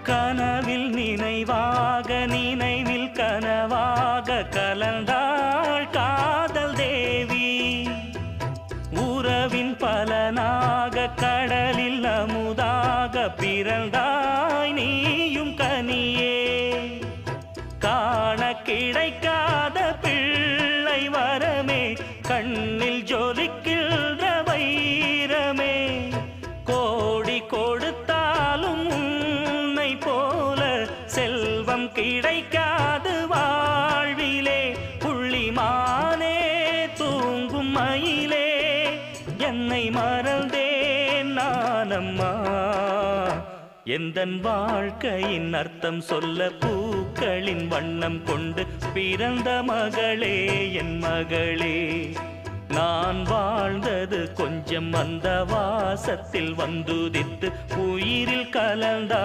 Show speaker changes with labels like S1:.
S1: கனவில் நினைவாக நினைவில் கனவாக கலந்தாள் காதல் தேவி. உறவின் பலனாக கடலில் அமுதாக பிறந்தாய் நீயும் கனியே. காண கிடைக்காத பிள்ளை வரமே கண்ணில் ஜொலிக்கின்ற வைரமே. கோடி கொடுத்தாலும் உன்னை போல செல்வம் கிடைக்காது வாழ்விலே. புள்ளிமானே தூங்கும் மயிலே என்னை மறந்தேன் நானம்மா. எந்தன் வாழ்க்கையின் அர்த்தம் சொல்ல பூக்களின் வண்ணம் கொண்டு பிறந்த மகளே என் மகளே. நான் வாழ்ந்தது கொஞ்சம் அந்த வாசத்தில் வந்துதித்து உயிரில் கலந்தா